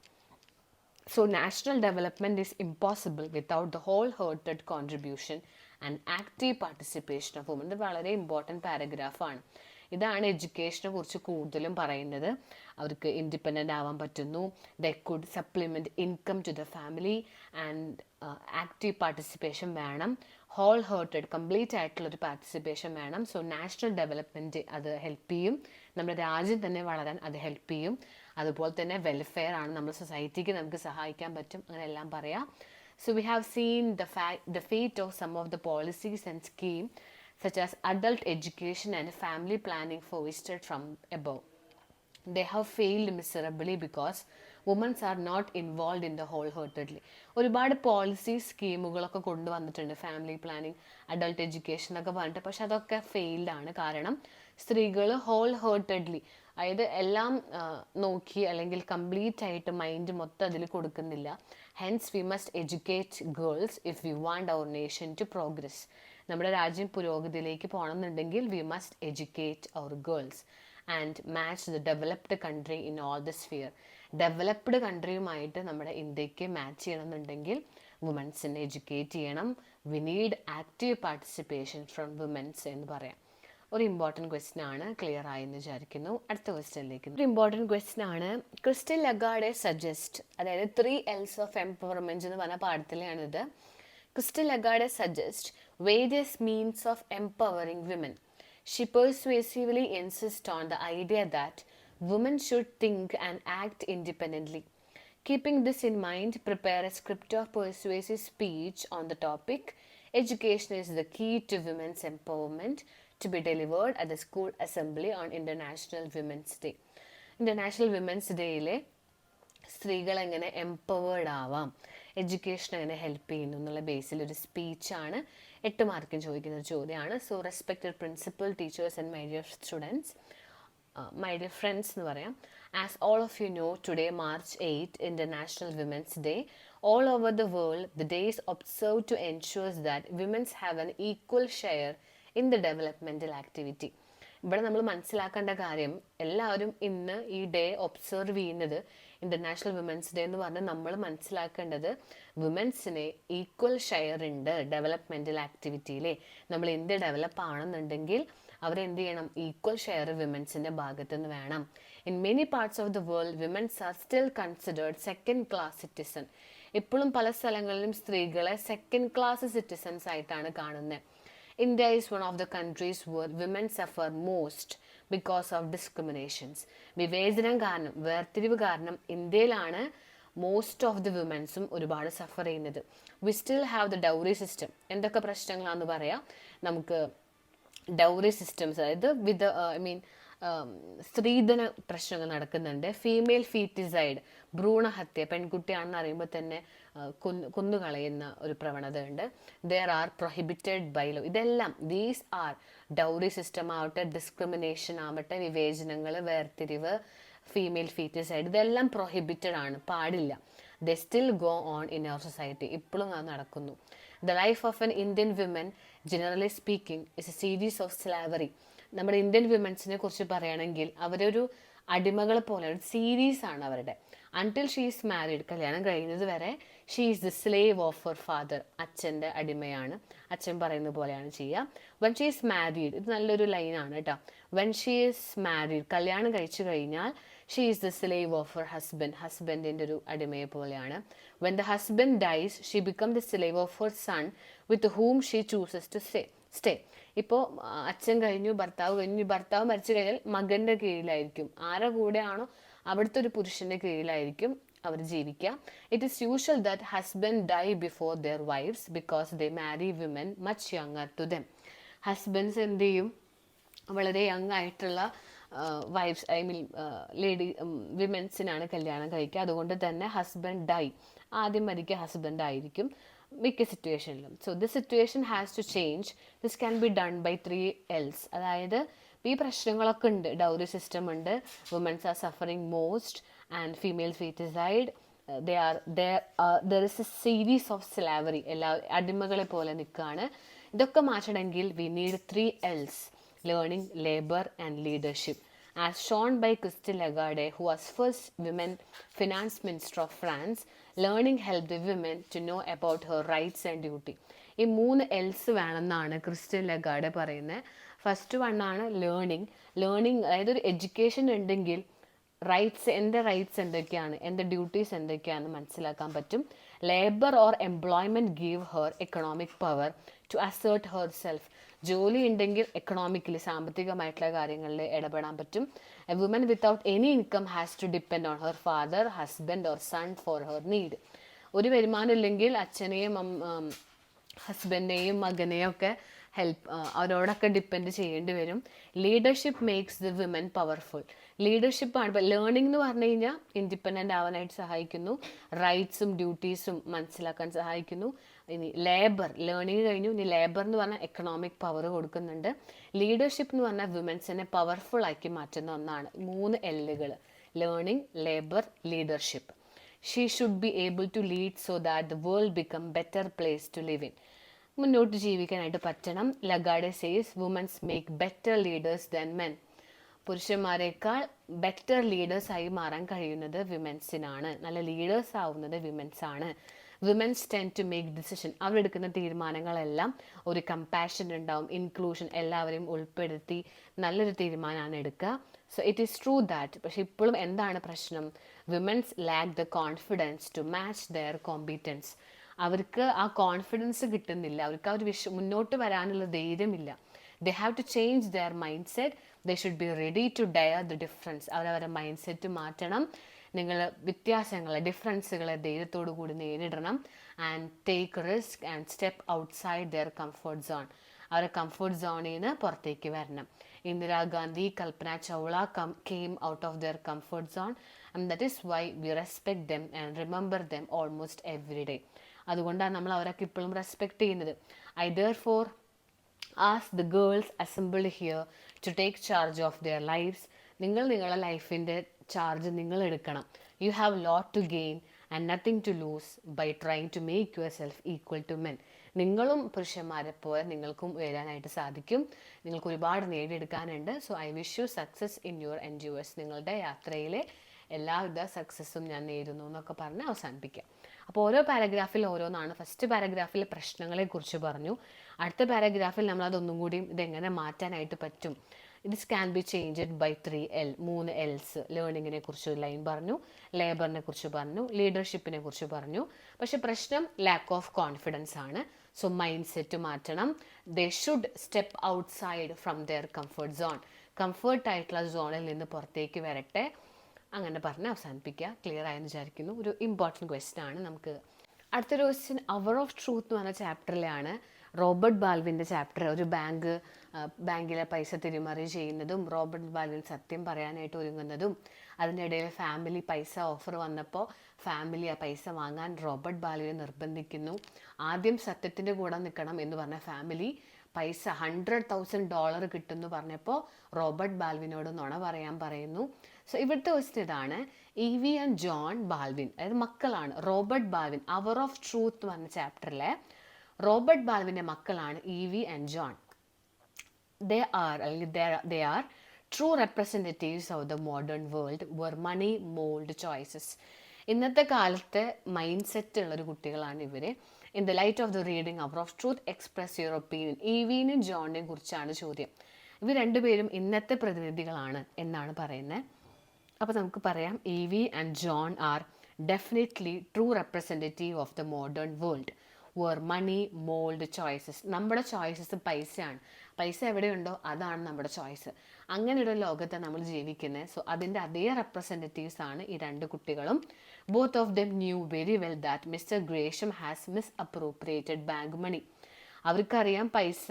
So national development is impossible without the wholehearted contribution and active participation of women. ഇത് വളരെ ഇമ്പോർട്ടൻറ്റ് പാരഗ്രാഫാണ്. ഇതാണ് എഡ്യൂക്കേഷനെ കുറിച്ച് കൂടുതലും പറയുന്നത്. അവർക്ക് ഇൻഡിപെൻഡൻ്റ് ആവാൻ പറ്റുന്നു, they could supplement income to the family and active participation വേണം, ഹോൾ ഹേർട്ടഡ് കംപ്ലീറ്റ് ആയിട്ടുള്ളൊരു പാർട്ടിസിപ്പേഷൻ വേണം. സോ നാഷണൽ ഡെവലപ്മെൻറ്റ് അത് ഹെൽപ്പ് ചെയ്യും, നമ്മുടെ രാജ്യം തന്നെ വളരാൻ അത് ഹെൽപ്പ് ചെയ്യും. അതുപോലെ തന്നെ വെൽഫെയർ ആണ്, നമ്മുടെ സൊസൈറ്റിക്ക് നമുക്ക് സഹായിക്കാൻ പറ്റും, അങ്ങനെ എല്ലാം പറയാം. So we have seen the fate of some of the policies and schemes such as adult education and family planning foisted from above. They have failed miserably because women are not involved in the wholeheartedly. ഒരുപാട് policy സ്കീമുകളൊക്കെ കൊണ്ടുവന്നിട്ടുണ്ട്, family planning, adult education ഒക്കെ പറഞ്ഞിട്ട്. പക്ഷെ അതൊക്കെ failed ആണ്. കാരണം സ്ത്രീകൾ whole ഹേർട്ടഡ്ലി, അതായത് എല്ലാം നോക്കി അല്ലെങ്കിൽ കംപ്ലീറ്റ് ആയിട്ട് മൈൻഡ് മൊത്തം അതിൽ കൊടുക്കുന്നില്ല. Hence we must educate girls if we want our nation to progress. നമ്മുടെ രാജ്യം പുരോഗതിയിലേക്ക് പോകണമെന്നുണ്ടെങ്കിൽ we must educate our girls and match the developed country in all the sphere. Developed കൺട്രിയുമായിട്ട് നമ്മുടെ ഇന്ത്യക്ക് മാച്ച് ചെയ്യണമെന്നുണ്ടെങ്കിൽ വുമൻസിനെ എഡ്യൂക്കേറ്റ് ചെയ്യണം. We need active participation from womens എന്ന് പറയാം. ഒരു ഇമ്പോർട്ടൻറ്റ് ക്വസ്റ്റ്യൻ ആണ്, ക്ലിയർ ആയെന്ന് വിചാരിക്കുന്നു. അടുത്ത ക്വസ്റ്റ്യനിലേക്ക്. ഒരു ഇമ്പോർട്ടൻറ്റ് ക്വസ്റ്റ്യൻ ആണ്. ക്രിസ്റ്റൽ ലഗാർഡെ സജസ്റ്റ്, അതായത് 3 L's ഓഫ് എംപവർമെൻറ്റ് എന്ന് പറഞ്ഞ പാഠത്തിലാണിത്. Christine Lagarde suggest various means of empowering women. She persuasively insists on the idea that women should think and act independently. Keeping this in mind, prepare a script of persuasive speech on the topic. Education is the key to women's empowerment, to be delivered at the school assembly on International Women's Day. International Women's Dayയിലെ സ്ത്രീകൾ എങ്ങനെ empowered ആവാം, education എങ്ങനെ help ചെയ്യുന്നു എന്നുള്ള ബേസിൽ ഒരു സ്പീച്ചാണ്. 8 മാർക്കിന് ചോദിക്കുന്ന ഒരു ചോദ്യമാണ്. So respected principal, teachers and my dear students, my dear friends എന്ന് പറയാം. As all of you know, today March 8 International Women's Day. All over the world, the day is observed to ensure that women have an equal share in the developmental activity. ഇവിടെ നമ്മൾ മനസ്സിലാക്കേണ്ട കാര്യം, എല്ലാവരും ഇന്ന് ഈ day observe ചെയ്യുന്നത് international women's day എന്ന് പറഞ്ഞാൽ നമ്മൾ മനസ്സിലാക്കേണ്ടത് വിമൻസിന് ഈക്വൽ ഷെയർ ഉണ്ട് ഡെവലപ്മെന്റൽ ആക്ടിവിറ്റിയിലെ. നമ്മൾ ഇന്ത്യ ഡെവലപ്പ് ആണെന്നുണ്ടെങ്കിൽ അവരെന്ത് ചെയ്യണം, ഈക്വൽ ഷെയർ വിമൻസിന്റെ ഭാഗത്തു നിന്ന് വേണം. In many parts of the world womens are still considered second class citizen. ഇപ്പോഴും പല സ്ഥലങ്ങളിലും സ്ത്രീകളെ സെക്കൻഡ് ക്ലാസ് സിറ്റിസൺസ് ആയിട്ടാണ് കാണുന്നത്. India is one of the countries where women suffer most because of discriminations. വിവേചനം കാരണം, വേർതിരിവ് കാരണം ഇന്ത്യയിലാണ് മോസ്റ്റ് ഓഫ് ദി വിമൻസും ഒരുപാട് സഫർ ചെയ്യുന്നത്. We still have the dowry system. എന്തൊക്കെ പ്രശ്നങ്ങളാണെന്ന് പറയാം നമുക്ക്. ഡൗറി സിസ്റ്റംസ്, അതായത് സ്ത്രീധന പ്രശ്നങ്ങൾ നടക്കുന്നുണ്ട്. ഫീമെയിൽ ഫീറ്റിസൈഡ്, ഭ്രൂണഹത്യ, പെൺകുട്ടിയാണെന്ന് അറിയുമ്പോൾ തന്നെ കൊന്നുകളയുന്ന ഒരു പ്രവണത ഉണ്ട്. There are prohibited by law. ഇതെല്ലാം ദീസ് ആർ ഡൗറി സിസ്റ്റം ആവട്ടെ, ഡിസ്ക്രിമിനേഷൻ ആവട്ടെ, വിവേചനങ്ങൾ, വേർതിരിവ്, ഫീമെയിൽ ഫീറ്റിസൈഡ്, ഇതെല്ലാം പ്രൊഹിബിറ്റഡ് ആണ്, പാടില്ല. They still go on in our society. ഇപ്പോഴും അത് നടക്കുന്നു. The life of an Indian women generally speaking is a series of slavery. നമ്മുടെ ഇന്ത്യൻ വിമൻസിനെ കുറിച്ച് പറയുകയാണെങ്കിൽ അവരൊരു അടിമകളെ പോലെ ഒരു സീരീസ് ആണ് അവരുടെ. അൺടിൽ ഷീ ഈസ് മാരീഡ്, കല്യാണം കഴിയുന്നത് വരെ she is the slave of her father. അച്ഛൻ്റെ അടിമയാണ്, അച്ഛൻ പറയുന്ന പോലെയാണ് ചെയ്യുക. വെൻ ഷീ ഈസ് മാരീഡ്, ഇത് നല്ലൊരു ലൈനാണ് കേട്ടോ. വെൻ ഷീ ഈസ് മാരീഡ്, കല്യാണം കഴിച്ചു കഴിഞ്ഞാൽ she is the slave of her husband, ഹസ്ബൻഡിൻ്റെ ഒരു അടിമയെ പോലെയാണ്. When the husband dies she become the slave of her son with whom she chooses to stay. ഇപ്പോൾ അച്ഛൻ കഴിഞ്ഞു, ഭർത്താവ് കഴിഞ്ഞു, ഭർത്താവ് മരിച്ചു കഴിഞ്ഞാൽ മകൻ്റെ കീഴിലായിരിക്കും, ആരുടെ കൂടെയാണോ അവിടുത്തെ ഒരു പുരുഷൻ്റെ കീഴിലായിരിക്കും അവർ ജീവിക്കുക. It is usual that husband die before their wifes because they marry women much younger to them. Husbands എന്ത് ചെയ്യും, വളരെ യങ് ആയിട്ടുള്ള വൈഫ്സ് വിമൻസിനാണ് കല്യാണം കഴിക്കുക. അതുകൊണ്ട് തന്നെ ഹസ്ബൻഡ് ഡൈ, ആദ്യം മരിക്കുക ഹസ്ബൻഡ് ആയിരിക്കും മിക്ക സിറ്റുവേഷനിലും. So this situation has to change. This can be done by 3 Ls. അതായത് ഈ പ്രശ്നങ്ങളൊക്കെ ഉണ്ട്, ഡൗറി സിസ്റ്റം ഉണ്ട്, womens are suffering most and female foeticide, there is a series of slavery, എല്ലാ അടിമകളെ പോലെ നിൽക്കുകയാണ്. ഇതൊക്കെ മാറ്റണമെങ്കിൽ we need 3 Ls: learning, labor and leadership. As shown by Christine Lagarde, who was first women finance minister of France, learning helped the women to know about her rights and duty. ഈ 3 Ls വേണമെന്നാണ് Christian Lagarde പറയുന്നത്. First വണ്ണാണ് learning, അതായത് ഒരു education ഉണ്ടെങ്കിൽ rights, എൻ്റെ rights എന്തൊക്കെയാണ്, എൻ്റെ duties എന്തൊക്കെയാണെന്ന് മനസ്സിലാക്കാൻ പറ്റും. Labour or employment give her economic power to assert herself. ജോലി ഉണ്ടെങ്കിൽ എക്കണോമിക്കലി, സാമ്പത്തികമായിട്ടുള്ള കാര്യങ്ങളിൽ ഇടപെടാൻ പറ്റും. A woman without any income has to depend on her father, husband or son for her need. ഒരു വരുമാനം ഇല്ലെങ്കിൽ അച്ഛനെയും ഹസ്ബൻഡിനെയും മകനെയും ഒക്കെ അവരോടൊക്കെ ഡിപ്പെൻഡ് ചെയ്യേണ്ടി വരും. Leadership makes the women powerful. ലീഡർഷിപ്പാണ്. ഇപ്പോൾ ലേണിംഗ് എന്ന് പറഞ്ഞു കഴിഞ്ഞാൽ ഇൻഡിപെൻഡൻ്റ് ആവാനായിട്ട് സഹായിക്കുന്നു, റൈറ്റ്സും ഡ്യൂട്ടീസും മനസ്സിലാക്കാൻ സഹായിക്കുന്നു. ഇനി ലേബർ, ലേണിംഗ് കഴിഞ്ഞു, ഇനി ലേബർ എന്ന് പറഞ്ഞാൽ എക്കണോമിക് പവർ കൊടുക്കുന്നുണ്ട്. ലീഡർഷിപ്പ് എന്ന് പറഞ്ഞാൽ വിമൻസിനെ പവർഫുൾ ആക്കി മാറ്റുന്ന ഒന്നാണ്. 3 Lകൾ: learning, labour, leadership. She should be able to lead so that the world become better place to live in. മുന്നോട്ട് ജീവിക്കാനായിട്ട് പറ്റണം. Lagarde says womens make better leaders than men. പുരുഷന്മാരെക്കാൾ ബെറ്റർ ലീഡേഴ്സായി മാറാൻ കഴിയുന്നത് വിമൻസിനാണ്. നല്ല ലീഡേഴ്സ് ആവുന്നത് വിമൻസ് ആണ്. Womens tend to make decision. അവരെടുക്കുന്ന തീരുമാനങ്ങളെല്ലാം ഒരു കമ്പാഷൻ ഉണ്ടാവും, ഇൻക്ലൂഷൻ, എല്ലാവരെയും ഉൾപ്പെടുത്തി നല്ലൊരു തീരുമാനമാണ് എടുക്കുക. So it is true that. പക്ഷെ ഇപ്പോഴും എന്താണ് പ്രശ്നം? Womens lack the confidence to match their competence. അവർക്ക് ആ കോൺഫിഡൻസ് കിട്ടുന്നില്ല, അവർക്ക് ആ ഒരു മുന്നോട്ട് വരാനുള്ള ധൈര്യമില്ല. They have to change their mind set. They should be ready to dare the difference. അവരവരുടെ മൈൻഡ് സെറ്റ് മാറ്റണം. നിങ്ങൾ വ്യത്യാസങ്ങളെ, ഡിഫറൻസുകളെ ധൈര്യത്തോടു കൂടി നേരിടണം. And take risk and step outside their comfort zone. അവരുടെ കംഫർട്ട് സോണിൽ നിന്ന് പുറത്തേക്ക് വരണം. Indira Gandhi, Kalpana Chawla came out of their comfort zone, and that is why we respect them and remember them almost every day. അതുകൊണ്ടാണ് നമ്മൾ അവരൊക്കെ ഇപ്പോഴും റെസ്പെക്ട് ചെയ്യുന്നത്. I therefore ask the girls assembled here to take charge of their lives. നിങ്ങളുടെ ലൈഫിൻ്റെ charge നിങ്ങൾ എടുക്കണം. You have lot to gain and nothing to lose by trying to make yourself equal to men. നിങ്ങളും പുരുഷന്മാരെ പോലെ നിങ്ങൾക്കും ഉയരാനായിട്ട് സാധിക്കും. നിങ്ങൾക്ക് ഒരുപാട് നേടിയെടുക്കാനുണ്ട്. So I wish you success in your endeavours. നിങ്ങളുടെ യാത്രയിലെ എല്ലാവിധ സക്സസ്സും ഞാൻ നേരുന്നു എന്നൊക്കെ പറഞ്ഞ് അവസാനിപ്പിക്കുക. അപ്പോൾ ഓരോ പാരഗ്രാഫിൽ ഓരോന്നാണ്. ഫസ്റ്റ് പാരഗ്രാഫിൽ പ്രശ്നങ്ങളെക്കുറിച്ച് പറഞ്ഞു. അടുത്ത പാരഗ്രാഫിൽ നമ്മൾ അതൊന്നും കൂടി ഇതെങ്ങനെ മാറ്റാനായിട്ട് പറ്റും, this can be changed by 3L, 3Ls. ലേണിങ്ങിനെ കുറിച്ച് ഒരു ലൈൻ പറഞ്ഞു, ലേബറിനെ കുറിച്ച് പറഞ്ഞു, ലീഡർഷിപ്പിനെ കുറിച്ച് പറഞ്ഞു. പക്ഷെ പ്രശ്നം ലാക്ക് ഓഫ് കോൺഫിഡൻസ് ആണ്. സോ മൈൻഡ് സെറ്റ് മാറ്റണം. They should step outside from their comfort zone. കംഫർട്ടായിട്ടുള്ള സോണിൽ നിന്ന് പുറത്തേക്ക് വരട്ടെ. അങ്ങനെ പറഞ്ഞ് അവസാനിപ്പിക്കുക. ക്ലിയർ ആയെന്ന് വിചാരിക്കുന്നു. ഒരു ഇമ്പോർട്ടൻറ്റ് ക്വസ്റ്റ്യൻ ആണ്. നമുക്ക് അടുത്തൊരു ക്വസ്റ്റ്യൻ അവർ ഓഫ് ട്രൂത്ത് എന്ന് പറഞ്ഞ ചാപ്റ്ററിലാണ്. Robert ബാൽവിൻ്റെ chapter. ഒരു ബാങ്കിലെ പൈസ തിരിമറി ചെയ്യുന്നതും റോബർട്ട് ബാൽവിൻ സത്യം പറയാനായിട്ട് ഒരുങ്ങുന്നതും, അതിൻ്റെ ഇടയിൽ ഫാമിലി പൈസ ഓഫർ വന്നപ്പോൾ ഫാമിലി ആ പൈസ വാങ്ങാൻ റോബർട്ട് ബാൽവിനെ നിർബന്ധിക്കുന്നു. ആദ്യം സത്യത്തിൻ്റെ കൂടെ നിൽക്കണം എന്ന് പറഞ്ഞ ഫാമിലി പൈസ $100,000 കിട്ടുമെന്ന് പറഞ്ഞപ്പോൾ റോബർട്ട് ബാൽവിനോട് നുണ പറയാൻ പറയുന്നു. സോ ഇവിടുത്തെ ക്വസ്റ്റ്യൻ ഇതാണ്. ഇവി ആൻഡ് ജോൺ ബാൽവിൻ, അതായത് മക്കളാണ് Robert Baldwin. Hour of truth എന്ന് പറഞ്ഞ ചാപ്റ്ററിലെ റോബർട്ട് ബാൽവിൻ്റെ മക്കളാണ് Evie and John. They are true representatives of the modern world where money mold choices. ഇന്നത്തെ കാലത്തെ മൈൻഡ് സെറ്റ് ഉള്ളൊരു കുട്ടികളാണ് ഇവർ. In the light of the reading hour of truth express your opinion. ഇവിനും ജോണിനെയും കുറിച്ചാണ് ചോദ്യം. ഇവർ രണ്ടുപേരും ഇന്നത്തെ പ്രതിനിധികളാണ് എന്നാണ് പറയുന്നത്. അപ്പോൾ നമുക്ക് പറയാം, Evie and John are definitely true representative of the modern world where money mould choices. നമ്മുടെ ചോയ്സസ് പൈസയാണ്. പൈസ എവിടെയുണ്ടോ അതാണ് നമ്മുടെ ചോയ്സ്. അങ്ങനെയൊരു ലോകത്തെ നമ്മൾ ജീവിക്കുന്നത്. സോ അതിൻ്റെ അതേ റെപ്രസെൻറ്റേറ്റീവ്സ് ആണ് ഈ രണ്ട് കുട്ടികളും. Both of them knew very well that Mr Gresham has misappropriated bank money. അവർക്കറിയാം പൈസ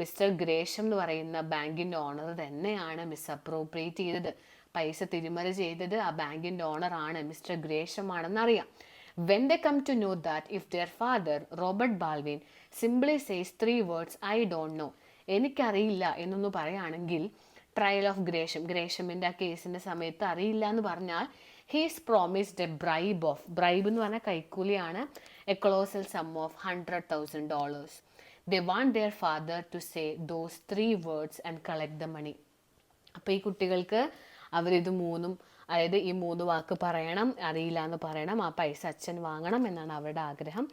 മിസ്റ്റർ ഗ്രേഷം എന്ന് പറയുന്ന ബാങ്കിൻ്റെ ഓണർ തന്നെയാണ് മിസ് അപ്രോപ്രിയേറ്റ് ചെയ്തത്. പൈസ തിരിമറി ചെയ്തത് ആ ബാങ്കിൻ്റെ ഓണറാണ്, mister ഗ്രേഷം ആണെന്നറിയാം. When they come to know that if their father, Robert Baldwin, simply says 3 words, I don't know, എനിക്കറിയില്ല എന്നൊന്ന് പറയുകയാണെങ്കിൽ, ട്രയൽ ഓഫ് ഗ്രേഷമിൻ്റെ ആ കേസിൻ്റെ സമയത്ത് അറിയില്ല എന്ന് പറഞ്ഞാൽ, ഹീസ് പ്രോമിസ്ഡ് എ ബ്രൈബ് എന്ന് പറഞ്ഞാൽ കൈക്കൂലിയാണ്, a colossal sum of $100,000. They want their father to say those 3 words and collect the money. അപ്പോൾ ഈ കുട്ടികൾക്ക് അവരിത് മൂന്നും, അതായത് ഈ 3 വാക്ക് പറയണം, അറിയില്ല എന്ന് പറയണം, ആ പൈസ അച്ഛൻ വാങ്ങണം എന്നാണ് അവരുടെ ആഗ്രഹം.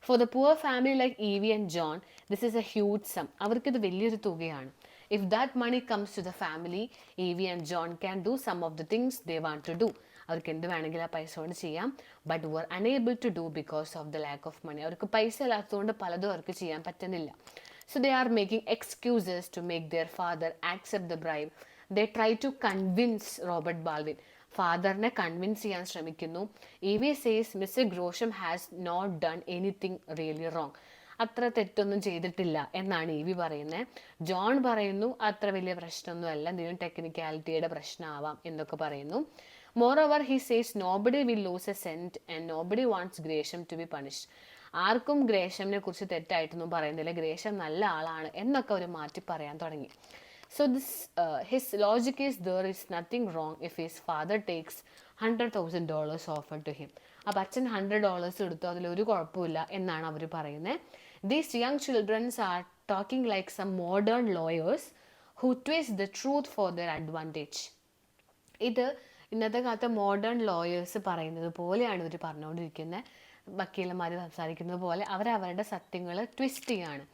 For the poor family like Evie and John this is a huge sum. അവർക്കിത് വലിയൊരു തുകയാണ്. If that money comes to the family, Evie and John can do some of the things they want to do. അവർക്ക് എന്ത് വേണമെങ്കിലും ആ പൈസ കൊണ്ട് ചെയ്യാം. But were unable to do because of the lack of money. അവർക്ക് പൈസ ഇല്ലാത്തതുകൊണ്ട് പലതും അവർക്ക് ചെയ്യാൻ പറ്റുന്നില്ല. So they are making excuses to make their father accept the bribe. They try to convince Robert Baldwin. ഫാദറിനെ കൺവിൻസ് ചെയ്യാൻ ശ്രമിക്കുന്നു. Evie says Mr Gresham has not done anything really wrong. അത്ര തെറ്റൊന്നും ചെയ്തിട്ടില്ല എന്നാണ് ഇവി പറയുന്നത്. ജോൺ പറയുന്നു അത്ര വലിയ പ്രശ്നമൊന്നുമല്ല, എന്തെങ്കിലും ടെക്നിക്കാലിറ്റിയുടെ പ്രശ്നമാവാം എന്നൊക്കെ പറയുന്നു. Moreover he says nobody will lose a cent and nobody wants Gresham to be punished. ആർക്കും ഗ്രേഷമിനെ കുറിച്ച് തെറ്റായിട്ടൊന്നും പറയുന്നില്ല, ഗ്രേഷം നല്ല ആളാണ് എന്നൊക്കെ അവർ മാറ്റി പറയാൻ തുടങ്ങി. So his logic is there is nothing wrong if his father takes $100,000 offered to him. അപ്പോൾ അച്ഛൻ $100 എടുത്തു, അതിലൊരു കുഴപ്പമില്ല എന്നാണ് അവർ പറയുന്നത്. These young children are talking like some modern lawyers who twist the truth for their advantage. ഇത് ഇന്നത്തെ കാലത്തെ മോഡേൺ ലോയേഴ്സ് പറയുന്നത് പോലെയാണ് ഇവർ പറഞ്ഞുകൊണ്ടിരിക്കുന്നത്. വക്കീലന്മാർ സംസാരിക്കുന്നത് പോലെ അവരവരുടെ സത്യങ്ങൾ ട്വിസ്റ്റ് ചെയ്യാണ്.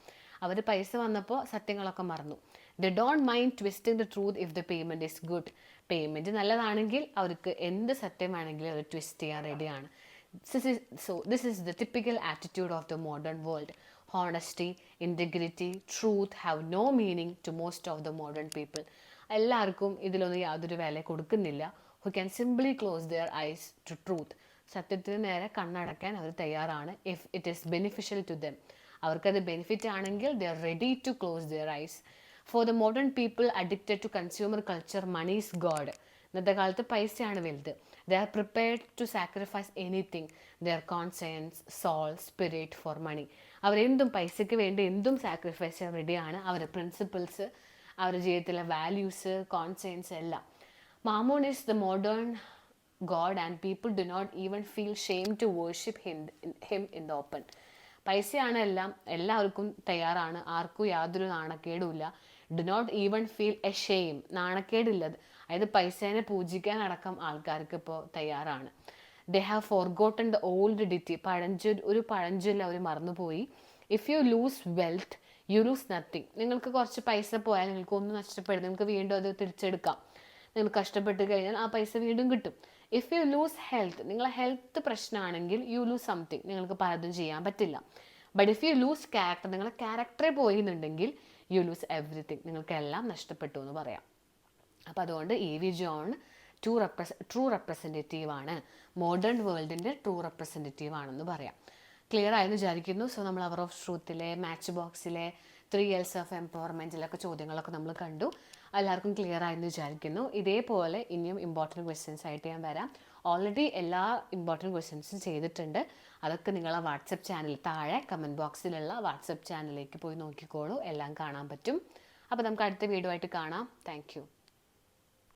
അവർ പൈസ വന്നപ്പോൾ സത്യങ്ങളൊക്കെ മറന്നു. They don't mind twisting the truth if the payment is good. Payment നല്ലതാണെങ്കിൽ അവർക്ക് എന്ത് സത്യം വേണമെങ്കിലും അവർ ട്വിസ്റ്റ് ചെയ്യാൻ റെഡിയാണ്. This is the typical attitude of the modern world. Honesty, integrity, truth have no meaning to most of the modern people. എല്ലാവർക്കും ഇതിലൊന്നും യാതൊരു വില കൊടുക്കുന്നില്ല. Who can simply close their eyes to truth. സത്യത്തിന് നേരെ കണ്ണടക്കാൻ അവർ തയ്യാറാണ്. If it is beneficial to them. അവർക്കത് benefit ആണെങ്കിൽ they are ready to close their eyes. For the modern people addicted to consumer culture, money is God. ഇന്നത്തെ കാലത്ത് പൈസയാണ് വലുത്. They are prepared to sacrifice anything, their conscience, soul, spirit for money. അവരെന്തും പൈസയ്ക്ക് വേണ്ടി എന്തും sacrifice ചെയ്യാൻ റെഡിയാണ്. അവരുടെ പ്രിൻസിപ്പിൾസ്, അവരുടെ ജീവിതത്തിലെ വാല്യൂസ്, കോൺഷ്യൻസ് എല്ലാം. Mammon is the modern God and people do not even feel shame to worship him in the open. പൈസയാണ് എല്ലാം, എല്ലാവർക്കും തയ്യാറാണ്, ആർക്കും യാതൊരു നാണക്കേടുമില്ല. Do not even feel a shame, നാണക്കേടില്ലത്. അതായത് പൈസേനെ പൂജിക്കാനടക്കം ആൾക്കാർക്ക് ഇപ്പോൾ തയ്യാറാണ്. They have forgotten the old ditty, ഒരു പഴഞ്ചൊല്ല അവർ മറന്നുപോയി. If you lose wealth you lose nothing. നിങ്ങൾക്ക് കുറച്ച് പൈസ പോയാൽ നിങ്ങൾക്ക് ഒന്നും നഷ്ടപ്പെടും, നിങ്ങൾക്ക് വീണ്ടും അത് തിരിച്ചെടുക്കാം. നിങ്ങൾ കഷ്ടപ്പെട്ട് കഴിഞ്ഞാൽ ആ പൈസ വീണ്ടും കിട്ടും. ഇഫ് യു ലൂസ് ഹെൽത്ത്, നിങ്ങളെ ഹെൽത്ത് പ്രശ്നമാണെങ്കിൽ യു ലൂസ് സംതിങ്, നിങ്ങൾക്ക് പലതും ചെയ്യാൻ പറ്റില്ല. But if you loose character, നിങ്ങളുടെ ക്യാരക്ടറെ പോയിന്നുണ്ടെങ്കിൽ യു ലൂസ് എവറിത്തിങ്, നിങ്ങൾക്കെല്ലാം നഷ്ടപ്പെട്ടു എന്ന് പറയാം. അപ്പോൾ അതുകൊണ്ട് എ.വി. ജോൺ ട്രൂ റെപ്രസെൻറ്റേറ്റീവ് ആണ്, മോഡേൺ വേൾഡിൻ്റെ ട്രൂ റെപ്രസെൻറ്റേറ്റീവ് ആണെന്ന് പറയാം. ക്ലിയർ ആയെന്ന് വിചാരിക്കുന്നു. സോ നമ്മൾ അവർ ഓഫ് ട്രൂത്തിലെ, മാച്ച് ബോക്സിലെ, 3 L's ഓഫ് എംപവർമെൻറ്റിലൊക്കെ ചോദ്യങ്ങളൊക്കെ നമ്മൾ കണ്ടു. എല്ലാവർക്കും ക്ലിയർ ആയെന്ന് വിചാരിക്കുന്നു. ഇതേപോലെ ഇനിയും ഇമ്പോർട്ടൻറ്റ് ക്വസ്റ്റ്യൻസ് ആയിട്ട് ഞാൻ വരാം. ഓൾറെഡി എല്ലാ ഇമ്പോർട്ടൻറ്റ് ക്വസ്റ്റ്യൻസും ചെയ്തിട്ടുണ്ട്. അതൊക്കെ നിങ്ങളെ വാട്സപ്പ് ചാനൽ താഴെ കമൻറ്റ് ബോക്സിലുള്ള വാട്സപ്പ് ചാനലിലേക്ക് പോയി നോക്കിക്കോളൂ, എല്ലാം കാണാൻ പറ്റും. അപ്പോൾ നമുക്ക് അടുത്ത വീഡിയോ ആയിട്ട് കാണാം. താങ്ക്